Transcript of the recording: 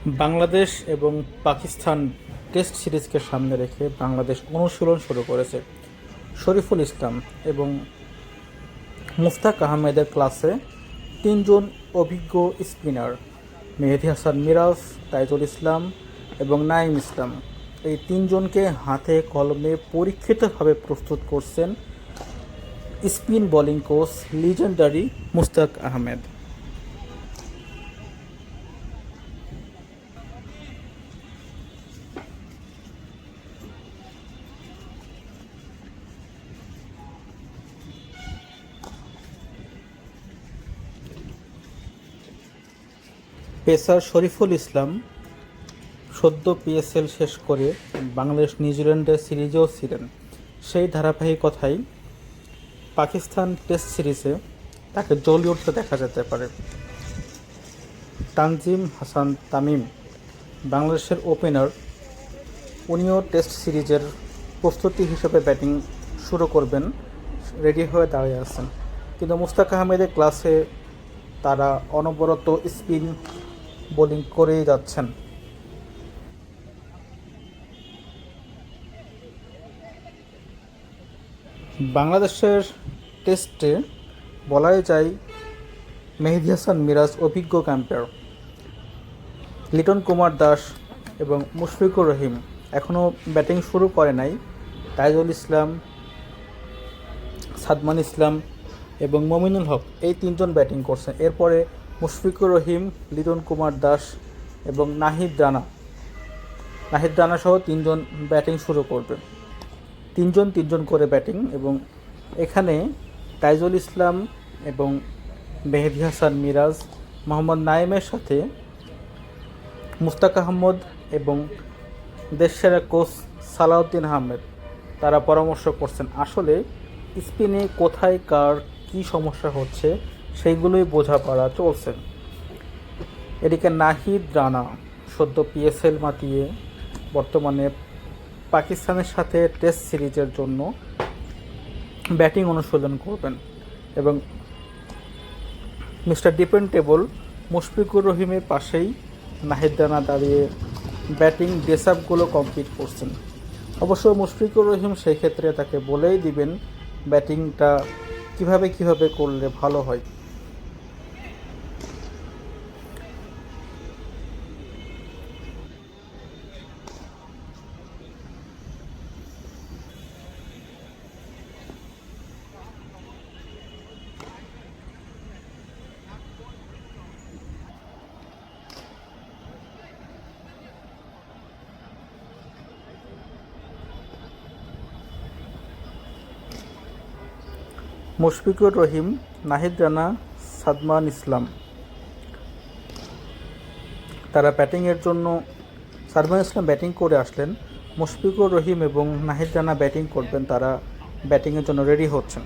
বাংলাদেশ এবং পাকিস্তান টেস্ট সিরিজকে সামনে রেখে বাংলাদেশ অনুশীলন শুরু করেছে। শরীফুল ইসলাম এবং মুস্তাক আহমেদের ক্লাসে তিনজন অভিজ্ঞ স্পিনার মেহেদী হাসান মিরাজ, তাইজুল ইসলাম এবং নাঈম ইসলাম, এই তিনজনকে হাতে কলমে পরীক্ষিতভাবে প্রস্তুত করছেন spin bowling coach legendary Mushtaq Ahmed. Pacer Shoriful Islam সদ্য পিএসএল শেষ করে বাংলাদেশ নিউজিল্যান্ডের সিরিজেও ছিলেন। সেই ধারাবাহিকতায় পাকিস্তান টেস্ট সিরিজে তাকে জ্বলে উঠতে দেখা যেতে পারে। তানজিম হাসান তামিম বাংলাদেশের ওপেনার, উনিও টেস্ট সিরিজের প্রস্তুতি হিসেবে ব্যাটিং শুরু করবেন, রেডি হয়ে দাঁড়িয়ে আছেন। কিন্তু মুস্তাক আহমেদের ক্লাসে তারা অনবরত স্পিন বোলিং করেই যাচ্ছেন। বাংলাদেশের টেস্টে বলাই যায় মেহেদী হাসান মিরাজ অভিজ্ঞ ক্যাম্পার, লিটন কুমার দাস এবং মুশফিকুর রহিম এখনও ব্যাটিং শুরু করে নাই। তাইজুল ইসলাম, সাদমান ইসলাম এবং মমিনুল হক এই তিনজন ব্যাটিং করছেন। এরপরে মুশফিকুর রহিম, লিটন কুমার দাস এবং নাহিদ রানা সহ তিনজন ব্যাটিং শুরু করবে। তিনজন করে ব্যাটিং, এবং এখানে তাইজুল ইসলাম এবং মেহেদী হাসান মিরাজ, মোহাম্মদ নাইমের সাথে মুস্তাক আহমদ এবং দেশসেরা কোচ সালাউদ্দিন আহমেদ তারা পরামর্শ করছেন। আসলে স্পিনে কোথায় কার কী সমস্যা হচ্ছে সেইগুলোই বোঝাপড়া চলছে। এদিকে নাহিদ রানা সদ্য পিএসএল মাতিয়ে বর্তমানে পাকিস্তানের সাথে টেস্ট সিরিজের জন্য ব্যাটিং অনুশীলন করবেন, এবং মিস্টার ডিপেন্ডেবল মুশফিকুর রহিমের পাশেই নাহিদ রানা দাঁড়িয়ে ব্যাটিং ড্রেসআপগুলো কমপ্লিট করছেন। অবশ্য মুশফিকুর রহিম সেই ক্ষেত্রে তাকে বলেই দিবেন ব্যাটিংটা কিভাবে করলে ভালো হয়। মুশফিকুর রহিম, নাহিদ রানা, সাদমান ইসলাম তারা ব্যাটিংয়ের জন্য, সাদমান ইসলাম ব্যাটিং করে আসলেন, মুশফিকুর রহিম এবং নাহিদ রানা ব্যাটিং করবেন, তারা ব্যাটিংয়ের জন্য রেডি হচ্ছেন।